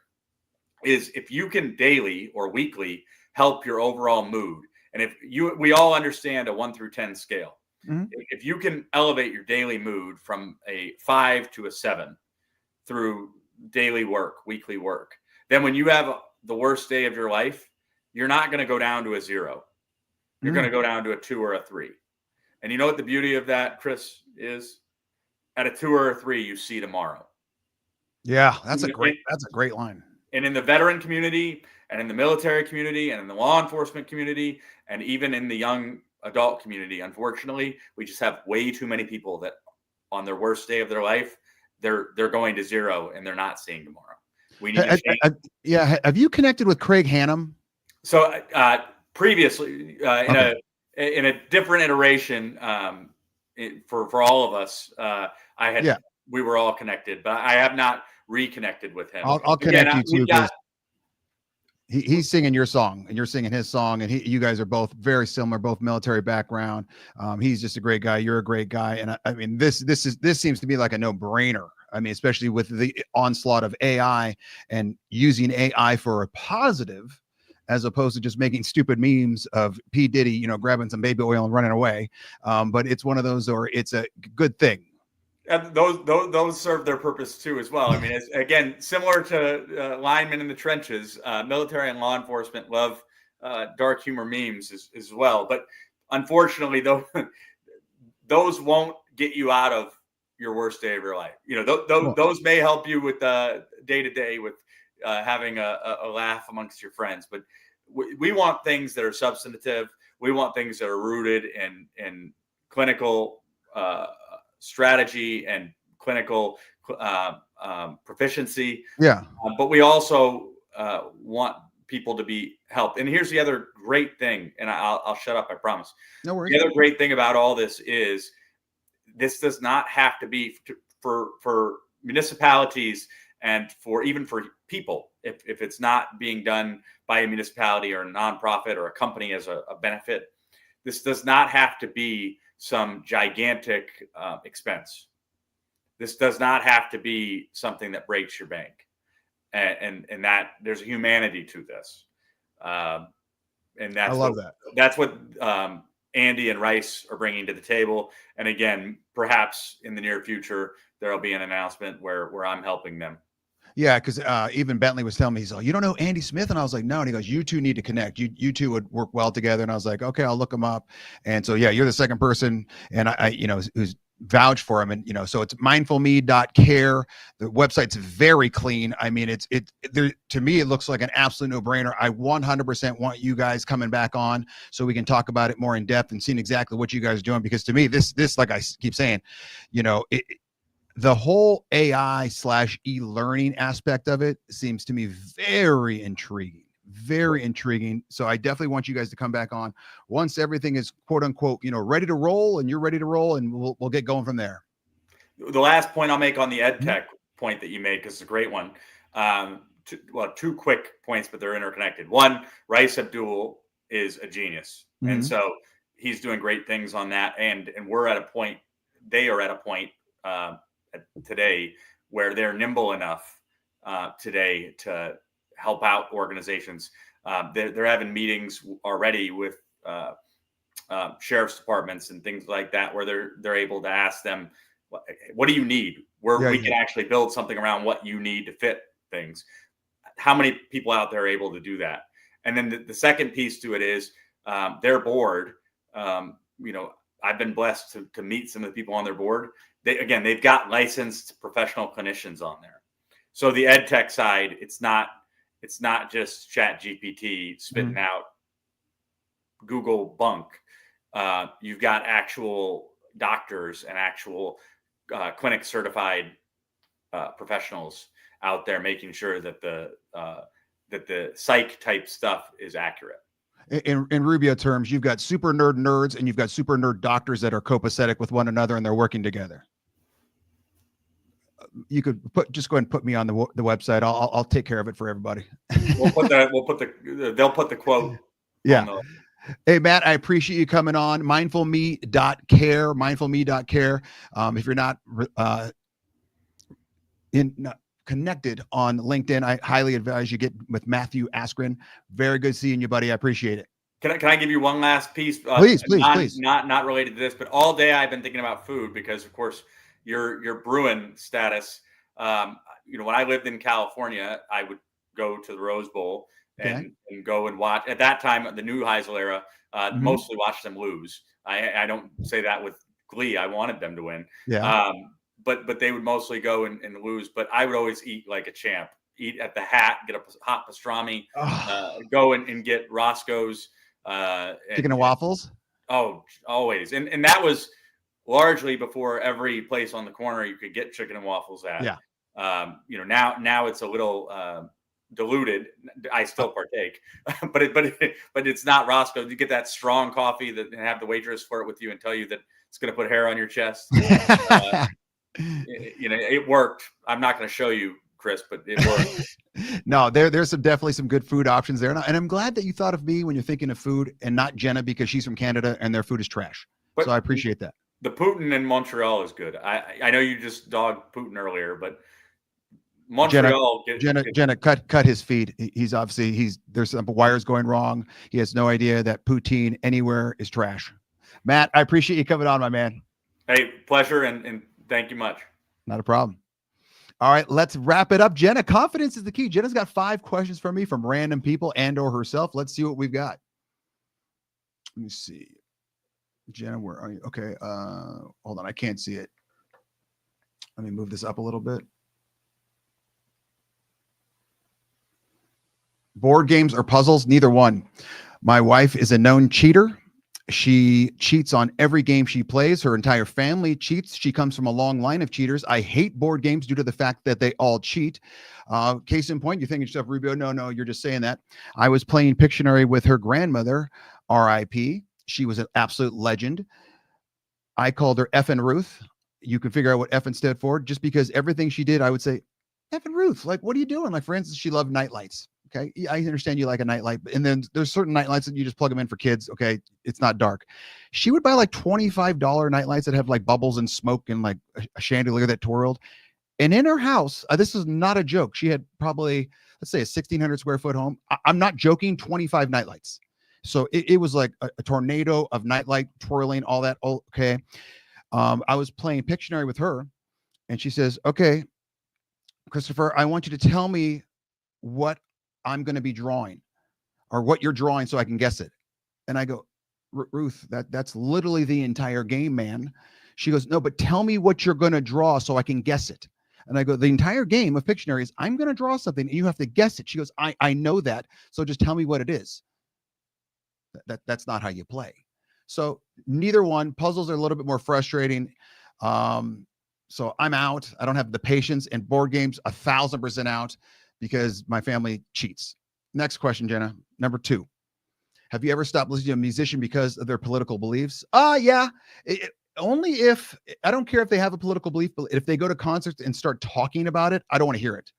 is if you can daily or weekly help your overall mood. And we all understand a 1 through 10 scale. Mm-hmm. If you can elevate your daily mood from a 5 to a 7 through daily work, weekly work, then when you have the worst day of your life, you're not going to go down to a 0. You're going to go down to a 2 or a 3. And you know what the beauty of that, Chris, is? At a 2 or a 3, you see tomorrow. Yeah, that's a great line. And in the veteran community and in the military community and in the law enforcement community and even in the young adult community, unfortunately, we just have way too many people that on their worst day of their life, they're going to 0 and they're not seeing tomorrow. We need to change. Have you connected with Craig Hannum? So previously in a different iteration for all of us, we were all connected, but I have not reconnected with him. I'll connect you too, because he's singing your song and you're singing his song, and you guys are both very similar, both military background. He's just a great guy. You're a great guy. And I mean, this seems to be like a no-brainer. I mean, especially with the onslaught of AI and using AI for a positive, as opposed to just making stupid memes of P. Diddy, grabbing some baby oil and running away. But it's one of those, or it's a good thing. And those serve their purpose too, as well. I mean, again, similar to linemen in the trenches, military and law enforcement love dark humor memes as well. But unfortunately, those won't get you out of your worst day of your life. Those may help you with day to day with having a laugh amongst your friends. But we want things that are substantive. We want things that are rooted in clinical strategy and clinical proficiency. Yeah. But we also want people to be helped. And here's the other great thing, and I'll shut up, I promise. No worries. The other great thing about all this is this does not have to be for municipalities and even for people. If it's not being done by a municipality or a nonprofit or a company as a benefit, this does not have to be some gigantic expense. This does not have to be something that breaks your bank, and that there's a humanity to this, and that's that's what Andy and Rice are bringing to the table. And again, perhaps in the near future there'll be an announcement where I'm helping them. Yeah, because even Bentley was telling me, he's like, "You don't know Andy Smith?" And I was like, "No." And he goes, "You two need to connect. You two would work well together." And I was like, "Okay, I'll look him up." And so, yeah, you're the second person, and I who's vouched for him. And so it's mindfulme.care. The website's very clean. I mean, to me, it looks like an absolute no-brainer. I 100% want you guys coming back on so we can talk about it more in depth and seeing exactly what you guys are doing. Because to me, this like I keep saying, the whole AI / e-learning aspect of it seems to me very intriguing. So I definitely want you guys to come back on once everything is quote unquote, ready to roll, and you're ready to roll, and we'll get going from there. The last point I'll make on the ed tech point that you made, because it's a great one. Two quick points, but they're interconnected. One, Rice Abdul is a genius. Mm-hmm. And so he's doing great things on that. And they are at a point today where they're nimble enough today to help out organizations. They're having meetings already with sheriff's departments and things like that, where they're able to ask them, what do you need? We can actually build something around what you need to fit things. How many people out there are able to do that? And then the second piece to it is their board. I've been blessed to meet some of the people on their board. They've got licensed professional clinicians on there. So the ed tech side, it's not just Chat GPT spitting out Google bunk. You've got actual doctors and actual clinic certified professionals out there making sure that the psych type stuff is accurate. In Rubio terms, you've got super nerd nerds and you've got super nerd doctors that are copacetic with one another and they're working together. you could just go ahead and put me on the website. I'll take care of it for everybody. They'll put the quote. Yeah. Hey, Matt, I appreciate you coming on. Mindfulme.care, mindfulme.care. If you're not connected on LinkedIn, I highly advise you get with Matthew Askren. Very good seeing you, buddy. I appreciate it. Can I give you one last piece? Please. Not related to this, but all day I've been thinking about food because, of course, your Bruin status. When I lived in California, I would go to the Rose Bowl and go and watch. At that time, the new Heisel era, mostly watch them lose. I don't say that with glee. I wanted them to win. Yeah. But they would mostly go and lose. But I would always eat like a champ. Eat at the Hat, get a hot pastrami, go and get Roscoe's chicken and waffles. Oh, always. And that was largely before every place on the corner you could get chicken and waffles at. Yeah. Now it's a little diluted. I still partake, but it's not Roscoe. You get that strong coffee and have the waitress flirt with you and tell you that it's going to put hair on your chest. It worked. I'm not going to show you, Chris, but it worked. No, there's definitely some good food options there. And I'm glad that you thought of me when you're thinking of food and not Jenna because she's from Canada and their food is trash. But so I appreciate that. The Putin in Montreal is good. I know you just dogged Putin earlier, but Montreal. Jenna, cut his feed. He's obviously there's some wires going wrong. He has no idea that poutine anywhere is trash. Matt, I appreciate you coming on, my man. Hey, pleasure and thank you much. Not a problem. All right, let's wrap it up. Jenna, confidence is the key. Jenna's got 5 questions for me from random people and or herself. Let's see what we've got. Let me see. Jenna, where are you? Okay, hold on. I can't see it. Let me move this up a little bit. Board games or puzzles? Neither one. My wife is a known cheater. She cheats on every game she plays. Her entire family cheats. She comes from a long line of cheaters. I hate board games due to the fact that they all cheat. Case in point, you're thinking to yourself, Rubio, no, you're just saying that. I was playing Pictionary with her grandmother, RIP. She was an absolute legend. I called her Effin' Ruth. You can figure out what Effin' stood for. Just because everything she did, I would say, Effin' Ruth, like, what are you doing? Like, for instance, she loved nightlights. Okay. I understand you like a nightlight, and then there's certain nightlights that you just plug them in for kids. Okay. It's not dark. She would buy like $25 nightlights that have like bubbles and smoke and like a chandelier that twirled. And in her house, this is not a joke. She had probably, let's say, a 1,600 square foot home. I'm not joking. 25 nightlights. So it was like a tornado of nightlight twirling, all that. Okay. I was playing Pictionary with her, and she says, okay, Christopher, I want you to tell me what I'm going to be drawing or what you're drawing so I can guess it. And I go, Ruth, that's literally the entire game, man. She goes, no, but tell me what you're going to draw so I can guess it. And I go, the entire game of Pictionary is I'm going to draw something and you have to guess it. She goes, I know that. So just tell me what it is. That's not how you play. So neither one. Puzzles are a little bit more frustrating. So I'm out. I don't have the patience, and board games 1,000% out because my family cheats. Next question, Jenna. Number 2. Have you ever stopped listening to a musician because of their political beliefs? Yeah. Only if, I don't care if they have a political belief, but if they go to concerts and start talking about it, I don't want to hear it.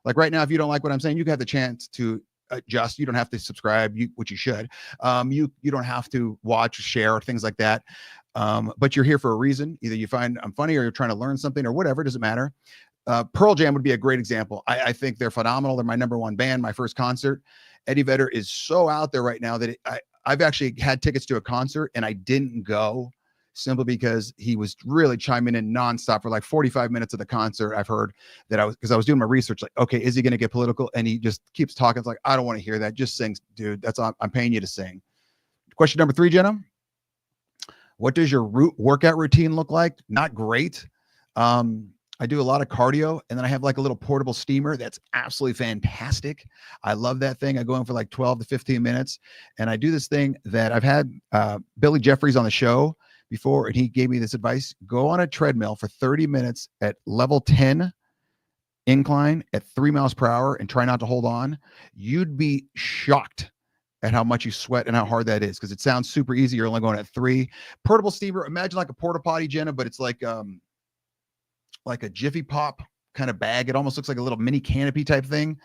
Like right now, if you don't like what I'm saying, you have the chance to adjust. You don't have to subscribe, which you should. You don't have to watch, share, things like that. But you're here for a reason. Either you find I'm funny or you're trying to learn something or whatever. It doesn't matter. Pearl Jam would be a great example. I think they're phenomenal. They're my #1 band, my first concert. Eddie Vedder is so out there right now that I've actually had tickets to a concert and I didn't go simply because he was really chiming in nonstop for like 45 minutes of the concert. I've heard that because I was doing my research, like, okay, is he going to get political? And he just keeps talking. It's like, I don't want to hear that. Just sing, dude. That's all. I'm paying you to sing. Question number 3, Jenna. What does your workout routine look like? Not great. I do a lot of cardio, and then I have like a little portable steamer that's absolutely fantastic. I love that thing. I go in for like 12 to 15 minutes, and I do this thing that I've had Billy Jeffries on the show before, and he gave me this advice. Go on a treadmill for 30 minutes at level 10 incline at 3 miles per hour and try not to hold on. You'd be shocked at how much you sweat and how hard that is, because it sounds super easy. You're only going at 3. Portable steamer, imagine like a porta potty, Jenna, but it's like a Jiffy Pop kind of bag. It almost looks like a little mini canopy type thing.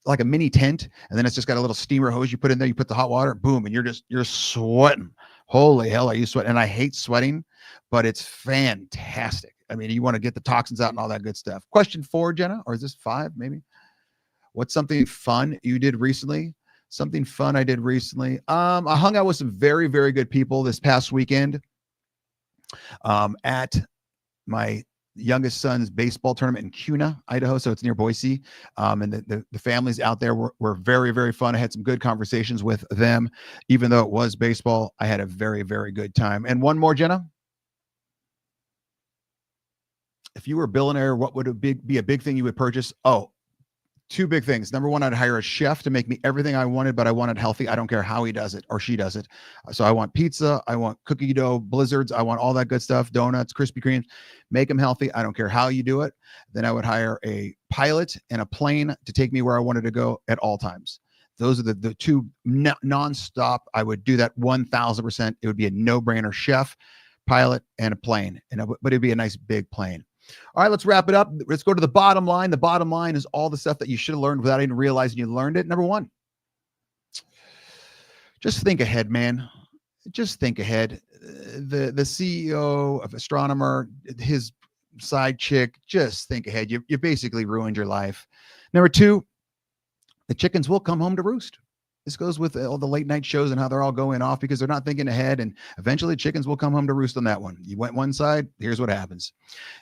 Like a mini tent, and then it's just got a little steamer hose you put in there. You put the hot water, boom, and you're sweating. Holy hell, are you sweating? And I hate sweating, but it's fantastic. I mean, you want to get the toxins out and all that good stuff. Question 4, Jenna, or is this 5 maybe? What's something fun you did recently? Something fun I did recently. I hung out with some very, very good people this past weekend at my youngest son's baseball tournament in Kuna, Idaho. So it's near Boise. And the families out there were very, very fun. I had some good conversations with them. Even though it was baseball, I had a very, very good time. And one more, Jenna. If you were a billionaire, what would be a big thing you would purchase? Oh, 2 big things. Number 1, I'd hire a chef to make me everything I wanted, but I want it healthy. I don't care how he does it or she does it. So I want pizza. I want cookie dough blizzards. I want all that good stuff, donuts, Krispy Kremes. Make them healthy. I don't care how you do it. Then I would hire a pilot and a plane to take me where I wanted to go at all times. Those are the 2 nonstop. I would do that 1,000%. It would be a no-brainer. Chef, pilot, and a plane. But it'd be a nice big plane. All right, let's wrap it up. Let's go to the bottom line. The bottom line is all the stuff that you should have learned without even realizing you learned it. Number 1, just think ahead, man. Just think ahead. The CEO of Astronomer, his side chick, just think ahead. You basically ruined your life. Number 2, the chickens will come home to roost. This goes with all the late night shows and how they're all going off because they're not thinking ahead, and eventually chickens will come home to roost on that one. You went one side, here's what happens.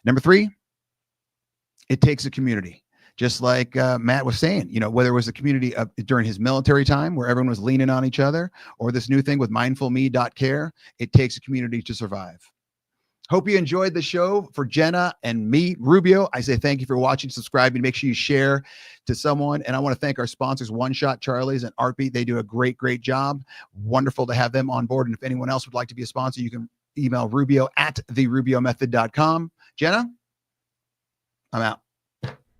Number 3, it takes a community. Just like Matt was saying, whether it was a community during his military time where everyone was leaning on each other, or this new thing with mindfulme.care, it takes a community to survive. Hope you enjoyed the show. For Jenna and me, Rubio, I say thank you for watching, subscribing. Make sure you share to someone. And I want to thank our sponsors, One Shot Charlie's and Artbeat. They do a great, great job. Wonderful to have them on board. And if anyone else would like to be a sponsor, you can email Rubio at therubiomethod.com. Jenna, I'm out.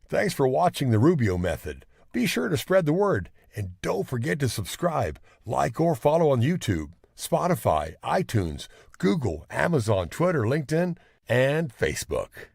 Thanks for watching The Rubio Method. Be sure to spread the word. And don't forget to subscribe, like, or follow on YouTube, Spotify, iTunes, Google, Amazon, Twitter, LinkedIn, and Facebook.